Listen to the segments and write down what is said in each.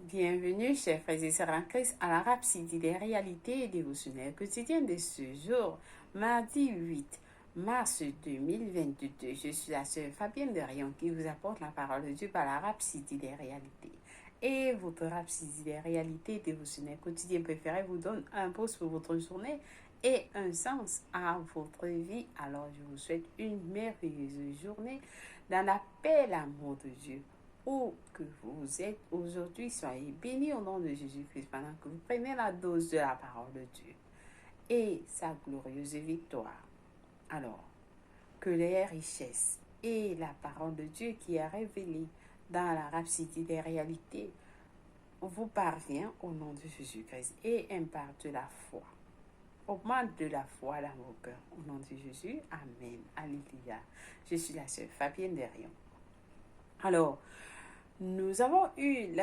Bienvenue, chers frères et sœurs en Christ, à la Rhapsodie des réalités dévotionnelles quotidiennes de ce jour, mardi 8 mars 2022. Je suis la sœur Fabienne Derion qui vous apporte la parole de Dieu par la Rhapsodie des réalités. Et votre Rhapsodie des réalités dévotionnelles quotidiennes préférées vous donne un pouce pour votre journée et un sens à votre vie. Alors, je vous souhaite une merveilleuse journée dans la paix et l'amour de Dieu. Où que vous êtes aujourd'hui, soyez bénis au nom de Jésus-Christ pendant que vous prenez la dose de la parole de Dieu et sa glorieuse victoire. Alors, que les richesses et la parole de Dieu qui est révélée dans la Rhapsodie des réalités vous parvient au nom de Jésus-Christ et imparte la foi. Augmente de la foi dans vos cœurs. Au nom de Jésus, Amen. Alléluia. Je suis la sœur Fabienne Derion. Alors, nous avons eu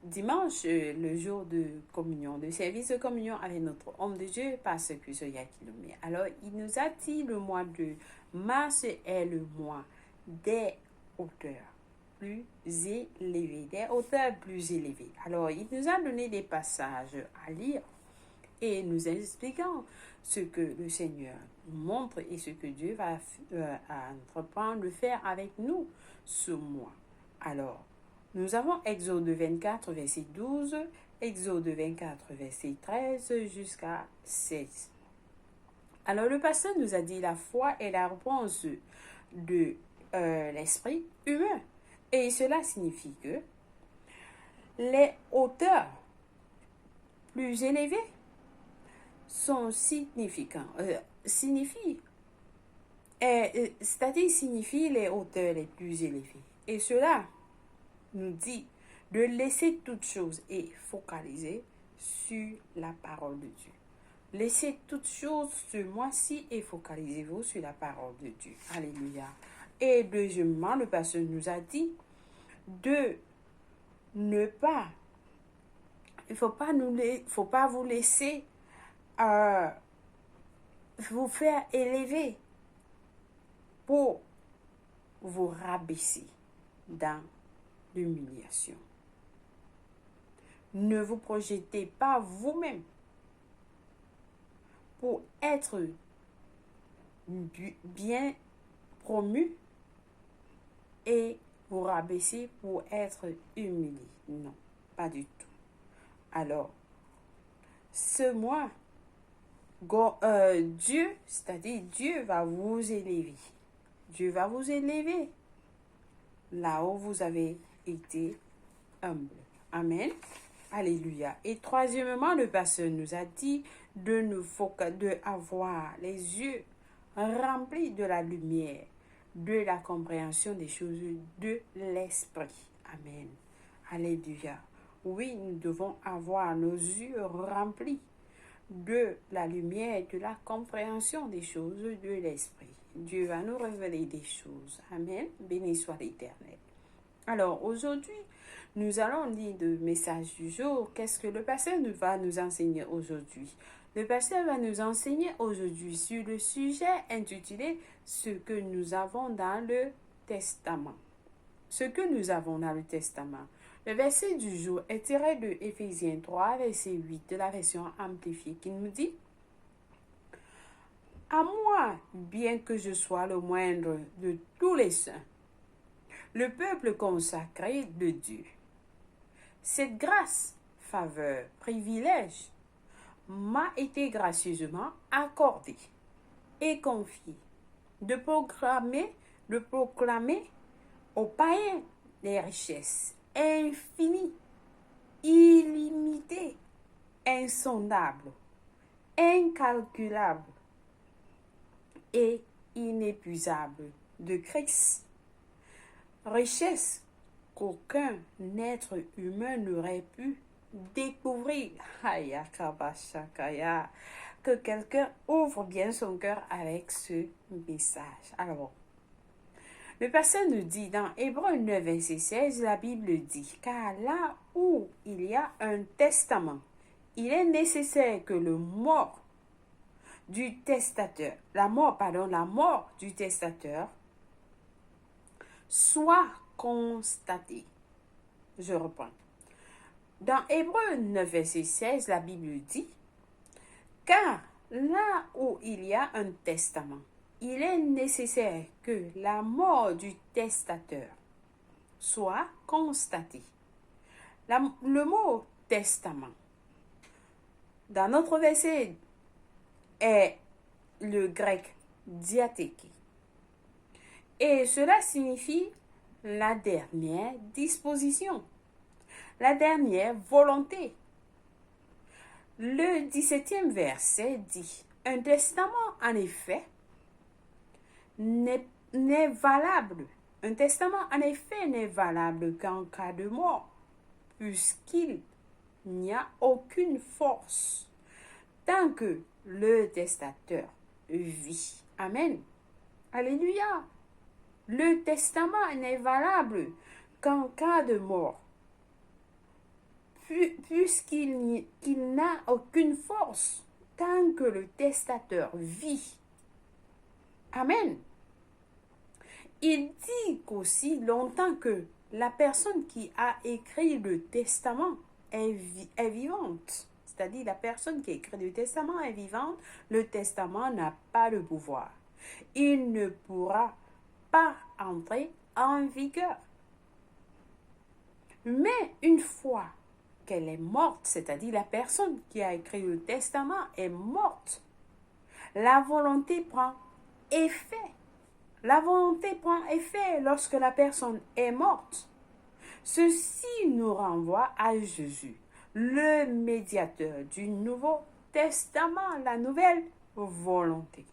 dimanche, le jour de communion, de service de communion avec notre homme de Dieu, Pasteur Yakilomé. Alors, il nous a dit le mois de mars est le mois des auteurs plus élevés, des auteurs plus élevés. Alors, il nous a donné des passages à lire et nous expliquant ce que le Seigneur nous montre et ce que Dieu va entreprendre de faire avec nous ce mois. Alors, nous avons Exode 24, verset 12, Exode 24, verset 13 jusqu'à 16. Alors, le pasteur nous a dit la foi est la réponse de l'esprit humain. Et cela signifie que les hauteurs plus élevées sont signifiants, c'est-à-dire signifie les hauteurs les plus élevées. Et cela nous dit de laisser toutes choses et focaliser sur la parole de Dieu. Laissez toutes choses ce mois-ci et focalisez-vous sur la parole de Dieu. Alléluia. Et deuxièmement, le pasteur nous a dit de ne pas, il faut pas vous laisser vous faire élever pour vous rabaisser dans l'humiliation. Ne vous projetez pas vous-même pour être bien promu et vous rabaisser pour être humilié. Non, pas du tout. Alors, ce mois, Dieu, c'est-à-dire Dieu va vous élever. Dieu va vous élever là où vous avez été humble. Amen. Alléluia. Et troisièmement, le pasteur nous a dit de avoir les yeux remplis de la lumière, de la compréhension des choses de l'esprit. Amen. Alléluia. Oui, nous devons avoir nos yeux remplis de la lumière et de la compréhension des choses de l'esprit. Dieu va nous révéler des choses. Amen. Béni soit l'Éternel. Alors, aujourd'hui, nous allons lire le message du jour. Qu'est-ce que le pasteur va nous enseigner aujourd'hui? Le pasteur va nous enseigner aujourd'hui sur le sujet intitulé « Ce que nous avons dans le Testament ». Ce que nous avons dans le Testament. Le verset du jour est tiré de Éphésiens 3, verset 8 de la version amplifiée qui nous dit « À moi, bien que je sois le moindre de tous les saints, le peuple consacré de Dieu. Cette grâce, faveur, privilège m'a été gracieusement accordée et confiée de proclamer aux païens les richesses infinies, illimitées, insondables, incalculables et inépuisables de Christ. Richesse qu'aucun être humain n'aurait pu découvrir. Que quelqu'un ouvre bien son cœur avec ce message. Alors, le pasteur nous dit dans Hébreux 9, verset 16, la Bible dit, car là où il y a un testament, il est nécessaire que la mort du testateur soit constatée. Je reprends. Dans Hébreux 9, verset 16, la Bible dit, « Car là où il y a un testament, il est nécessaire que la mort du testateur soit constatée. » Le mot testament, dans notre verset, est le grec diatheke. Et cela signifie la dernière disposition, la dernière volonté. Le 17e verset dit, « Un testament, en effet, n'est valable. Un testament, en effet, n'est valable qu'en cas de mort, puisqu'il n'y a aucune force tant que le testateur vit. » Amen. Alléluia. Le testament n'est valable qu'en cas de mort, puisqu'il n'a aucune force tant que le testateur vit. Amen. Il dit qu'aussi longtemps que la personne qui a écrit le testament est vivante, c'est-à-dire la personne qui a écrit le testament est vivante, le testament n'a pas de pouvoir. Il ne pourra pas entrer en vigueur. Mais une fois qu'elle est morte, c'est-à-dire la personne qui a écrit le testament est morte, la volonté prend effet. La volonté prend effet lorsque la personne est morte. Ceci nous renvoie à Jésus, le médiateur du Nouveau Testament, la nouvelle volonté.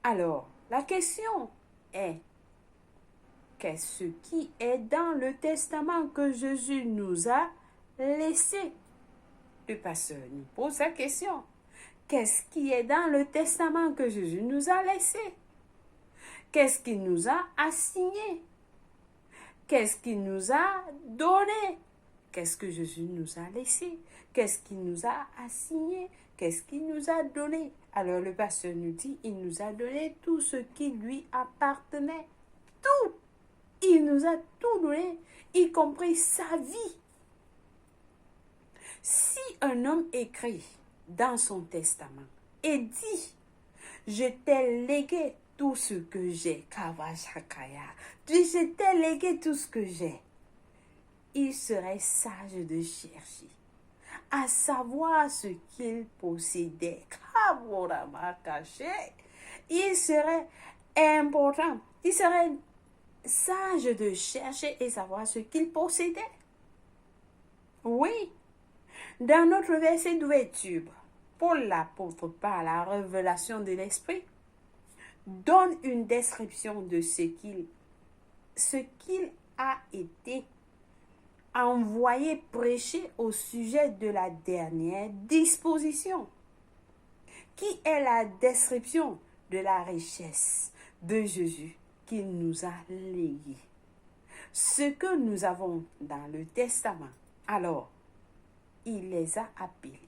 Alors, la question est, qu'est-ce qui est dans le testament que Jésus nous a laissé? Le pasteur nous pose la question. Qu'est-ce qui est dans le testament que Jésus nous a laissé? Qu'est-ce qu'il nous a assigné? Qu'est-ce qu'il nous a donné? Qu'est-ce que Jésus nous a laissé? Qu'est-ce qu'il nous a assigné? Qu'est-ce qu'il nous a donné? Alors le pasteur nous dit, il nous a donné tout ce qui lui appartenait. Tout! Il nous a tout donné, y compris sa vie. Si un homme écrit dans son testament et dit, je t'ai légué tout ce que j'ai, Kavashakaya, je t'ai légué tout ce que j'ai, il serait sage de chercher à savoir ce qu'il possédait. Il serait important, il serait sage de chercher et savoir ce qu'il possédait. Oui, dans notre verset d'ouverture, Paul l'apôtre par la révélation de l'Esprit donne une description de ce qu'il a été envoyé prêcher au sujet de la dernière disposition, qui est la description de la richesse de Jésus qu'il nous a légué. Ce que nous avons dans le testament, alors, il les a appelés.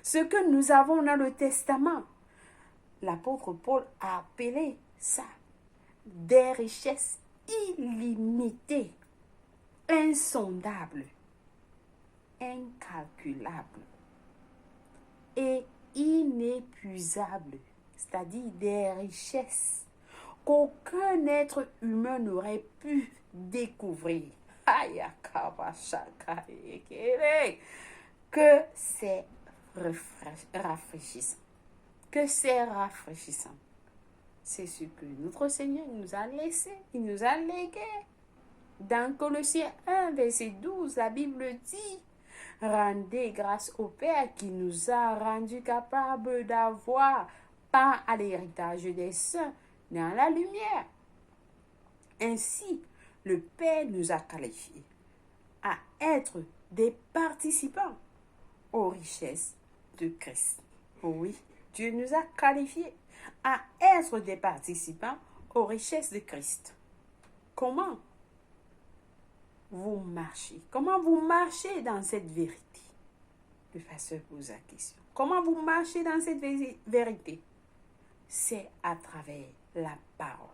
Ce que nous avons dans le testament, l'apôtre Paul a appelé ça des richesses illimitées, insondables, incalculables et inépuisables, c'est-à-dire des richesses qu'aucun être humain n'aurait pu découvrir. Que c'est rafraîchissant. Que c'est rafraîchissant. C'est ce que notre Seigneur nous a laissé. Il nous a légué. Dans Colossiens 1, verset 12, la Bible dit, « Rendez grâce au Père qui nous a rendus capables d'avoir part à l'héritage des saints dans la lumière. » Ainsi, le Père nous a qualifiés à être des participants aux richesses de Christ. Oui, Dieu nous a qualifiés à être des participants aux richesses de Christ. Comment vous marchez? Comment vous marchez dans cette vérité? Le pasteur pose la question. Comment vous marchez dans cette vérité? C'est à travers la parole.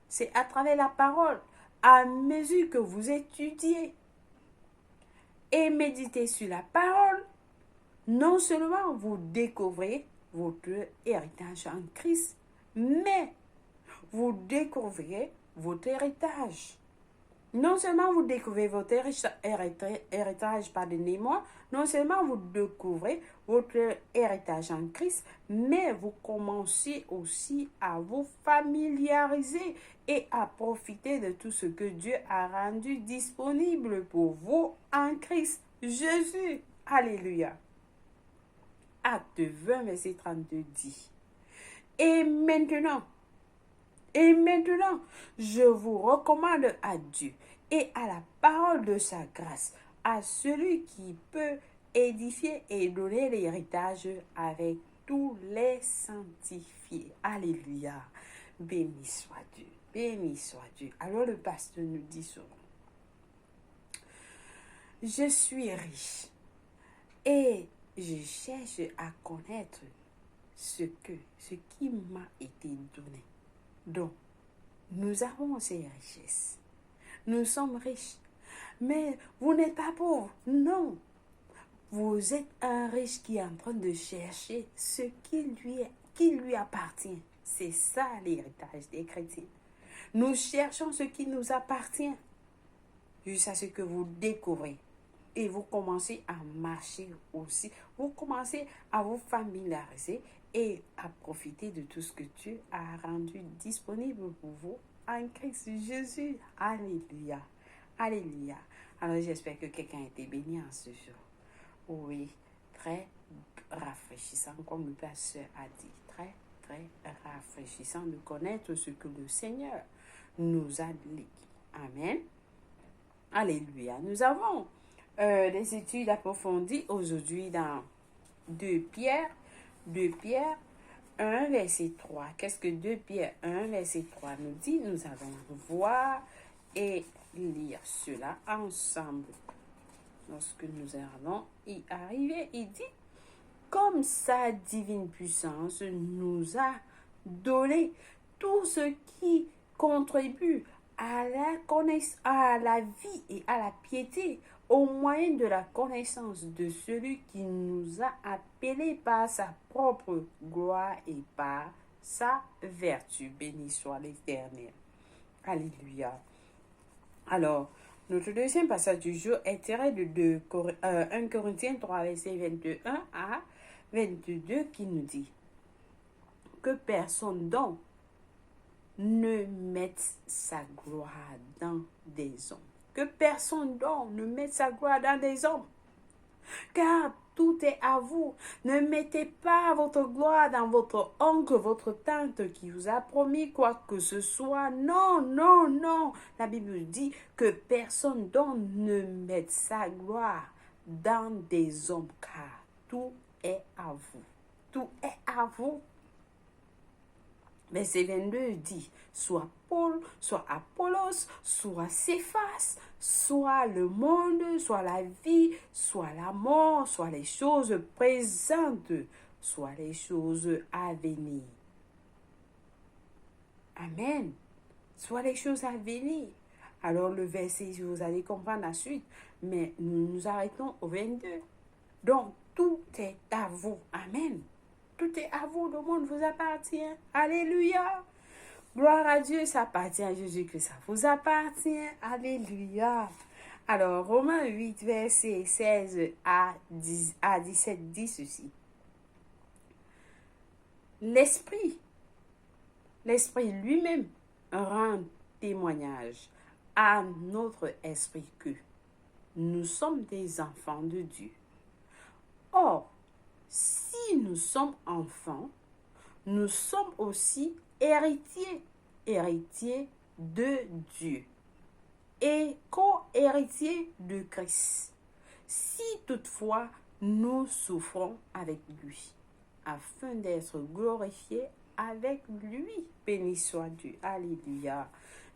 C'est à travers la parole, à mesure que vous étudiez et méditez sur la parole, non seulement vous découvrez votre héritage en Christ, mais vous découvrez votre héritage. Non seulement vous découvrez votre héritage, pardonnez-moi, non seulement vous découvrez votre héritage en Christ, mais vous commencez aussi à vous familiariser et à profiter de tout ce que Dieu a rendu disponible pour vous en Christ Jésus. Alléluia. Acte 20, verset 32 dit, Et maintenant, je vous recommande à Dieu et à la parole de sa grâce, à celui qui peut édifier et donner l'héritage avec tous les sanctifiés. Alléluia. Béni soit Dieu. Béni soit Dieu. Alors le pasteur nous dit souvent, je suis riche et je cherche à connaître ce qui m'a été donné. Donc, nous avons ces richesses. Nous sommes riches. Mais vous n'êtes pas pauvre. Non. Vous êtes un riche qui est en train de chercher ce qui lui appartient. C'est ça l'héritage des chrétiens. Nous cherchons ce qui nous appartient jusqu'à ce que vous découvrez. Et vous commencez à marcher aussi. Vous commencez à vous familiariser et à profiter de tout ce que Dieu a rendu disponible pour vous en Christ Jésus. Alléluia. Alléluia. Alors j'espère que quelqu'un a été béni en ce jour. Oui, très rafraîchissant, comme le pasteur a dit. Très, très rafraîchissant de connaître ce que le Seigneur nous a dit. Amen. Alléluia. Nous avons des études approfondies aujourd'hui dans 2 Pierre 1, verset 3. Qu'est-ce que 2 Pierre 1, verset 3 nous dit? Nous allons voir et lire cela ensemble. Lorsque nous allons y arriver, il dit, comme sa divine puissance nous a donné tout ce qui contribue à la vie et à la piété, au moyen de la connaissance de celui qui nous a appelés par sa propre gloire et par sa vertu. Béni soit l'Éternel. Alléluia. Alors, notre deuxième passage du jour est tiré de 1 Corinthiens 3, verset 21 à 22, qui nous dit que personne donc ne mette sa gloire dans des hommes. Que personne donc ne mette sa gloire dans des hommes. Car tout est à vous. Ne mettez pas votre gloire dans votre oncle, votre tante qui vous a promis quoi que ce soit. Non, non, non. La Bible dit que personne donc ne mette sa gloire dans des hommes, car tout est à vous. Tout est à vous. Verset 22 dit, soit Paul, soit Apollos, soit Céphas, soit le monde, soit la vie, soit la mort, soit les choses présentes, soit les choses à venir. Amen. Soit les choses à venir. Alors le verset, vous allez comprendre la suite, mais nous nous arrêtons au 22. Donc, tout est à vous. Amen. Tout est à vous, le monde vous appartient. Alléluia. Gloire à Dieu, ça appartient à Jésus, que ça vous appartient. Alléluia. Alors, Romains 8, verset 16 à 17 dit ceci. L'Esprit lui-même rend témoignage à notre esprit que nous sommes des enfants de Dieu. Or, si nous sommes enfants, nous sommes aussi héritiers de Dieu et co-héritiers de Christ. Si toutefois nous souffrons avec lui, afin d'être glorifiés avec lui. Béni soit Dieu. Alléluia.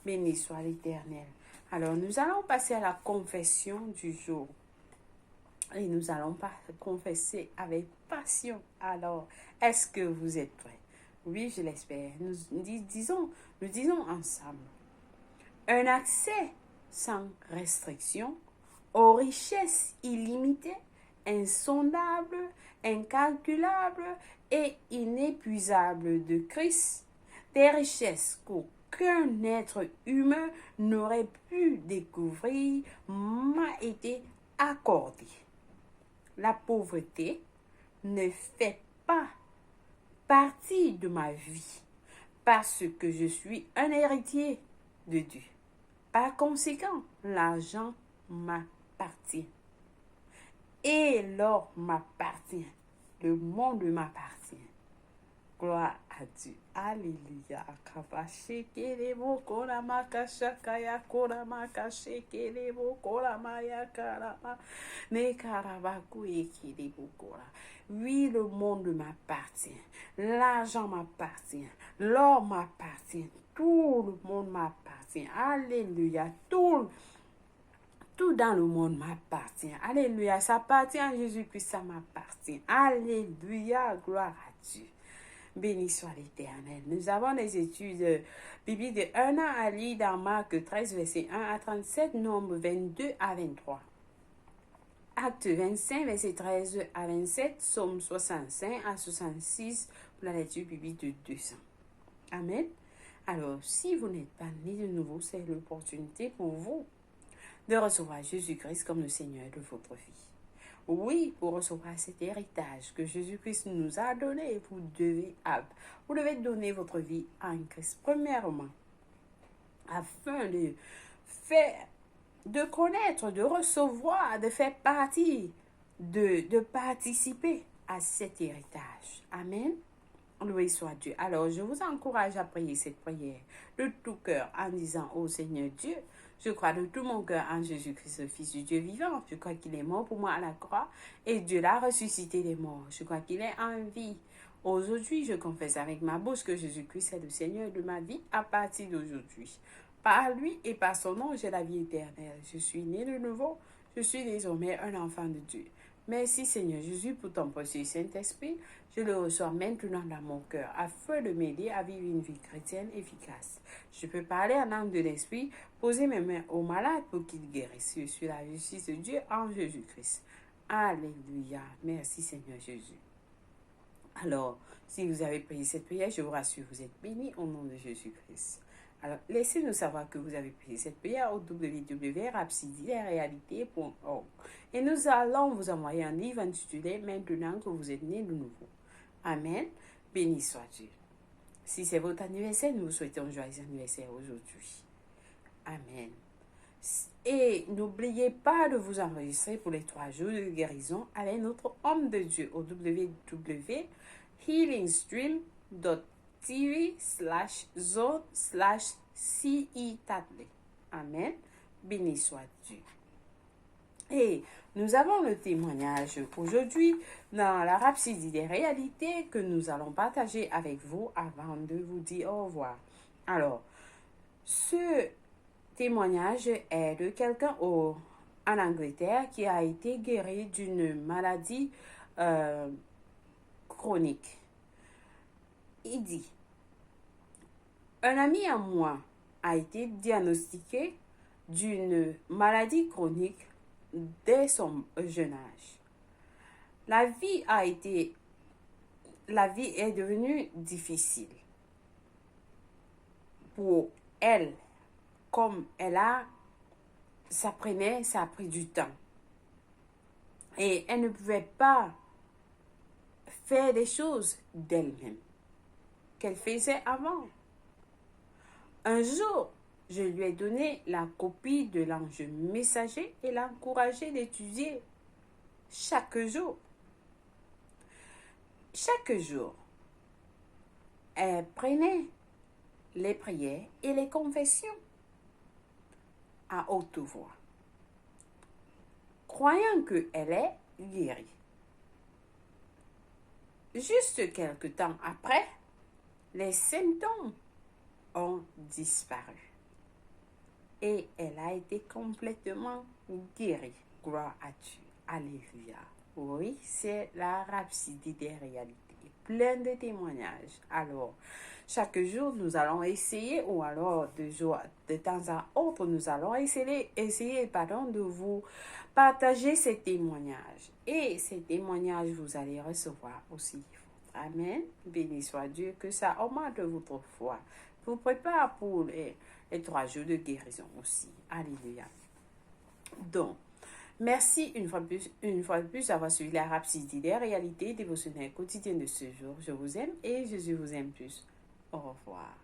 Béni soit l'Éternel. Alors, nous allons passer à la confession du jour. Et nous allons confesser avec passion. Alors, est-ce que vous êtes prêts? Oui, je l'espère. Nous disons ensemble. un accès sans restriction aux richesses illimitées, insondables, incalculables et inépuisables de Christ, des richesses qu'aucun être humain n'aurait pu découvrir, m'a été accordée. La pauvreté ne fait pas partie de ma vie parce que je suis un héritier de Dieu. Par conséquent, l'argent m'appartient. Et l'or m'appartient. Le monde m'appartient. Gloire à Dieu. Alléluia. Oui, le monde m'appartient. L'argent m'appartient. L'or m'appartient. Tout le monde m'appartient. Alléluia. Tout dans le monde m'appartient. Alléluia. Ça appartient à Jésus-Christ, ça m'appartient. Alléluia. Gloire à Dieu. Béni soit l'Éternel. Nous avons des études bibliques de 1 an à lire dans Marc 13, verset 1 à 37, Nombre 22 à 23. Acte 25, verset 13 à 27, Psaume 65 à 66 pour la lecture biblique de 200. Amen. Alors, si vous n'êtes pas né de nouveau, c'est l'opportunité pour vous de recevoir Jésus-Christ comme le Seigneur de votre vie. Oui, pour recevoir cet héritage que Jésus-Christ nous a donné, vous devez donner votre vie à Christ premièrement, afin de connaître, de recevoir, de faire partie, de participer à cet héritage. Amen. Loué soit Dieu. Alors, je vous encourage à prier cette prière de tout cœur en disant: ô Seigneur Dieu, je crois de tout mon cœur en Jésus-Christ, le Fils du Dieu vivant. Je crois qu'il est mort pour moi à la croix et Dieu l'a ressuscité des morts. Je crois qu'il est en vie. Aujourd'hui, je confesse avec ma bouche que Jésus-Christ est le Seigneur de ma vie à partir d'aujourd'hui. Par lui et par son nom, j'ai la vie éternelle. Je suis né de nouveau. Je suis désormais un enfant de Dieu. Merci Seigneur Jésus pour ton précieux Saint-Esprit. Je le reçois maintenant dans mon cœur afin de m'aider à vivre une vie chrétienne efficace. Je peux parler en langue de l'Esprit, poser mes mains aux malades pour qu'ils guérissent. Je suis la justice de Dieu en Jésus-Christ. Alléluia. Merci Seigneur Jésus. Alors, si vous avez prié cette prière, je vous rassure, vous êtes bénis au nom de Jésus-Christ. Alors, laissez-nous savoir que vous avez prié cette prière au www.rapsidileréalité.org. Et nous allons vous envoyer un livre intitulé « Maintenant que vous êtes né de nouveau ». Amen. Béni soit Dieu. Si c'est votre anniversaire, nous vous souhaitons un joyeux anniversaire aujourd'hui. Amen. Et n'oubliez pas de vous enregistrer pour les 3 jours de guérison avec notre homme de Dieu au www.healingstream.tv/zone/CE-Tadley. Amen. Béni soit Dieu. Et nous avons le témoignage aujourd'hui dans la Rhapsodie des réalités que nous allons partager avec vous avant de vous dire au revoir. Alors, ce témoignage est de quelqu'un en Angleterre qui a été guéri d'une maladie chronique. Il dit: un ami à moi a été diagnostiqué d'une maladie chronique dès son jeune âge. La vie est devenue difficile pour elle. Comme ça a pris du temps. Et elle ne pouvait pas faire des choses d'elle-même qu'elle faisait avant. Un jour, je lui ai donné la copie de l'ange messager et l'encouragé d'étudier chaque jour. Chaque jour, elle prenait les prières et les confessions à haute voix, croyant qu'elle est guérie. Juste quelque temps après, les symptômes ont disparu et elle a été complètement guérie. Gloire à Dieu. Alléluia. Oui, c'est la Rhapsodie des réalités. plein de témoignages. Alors, chaque jour, nous allons essayer, ou alors de temps à autre, nous allons essayer de vous partager ces témoignages. Et ces témoignages, vous allez recevoir aussi. Amen. Béni soit Dieu, que ça augmente votre foi. Vous prépare pour les 3 jours de guérison aussi. Alléluia. Donc, merci une fois de plus d'avoir suivi la Rhapsodie des réalités dévotionnelles quotidiennes de ce jour. Je vous aime et Jésus vous aime plus. Au revoir.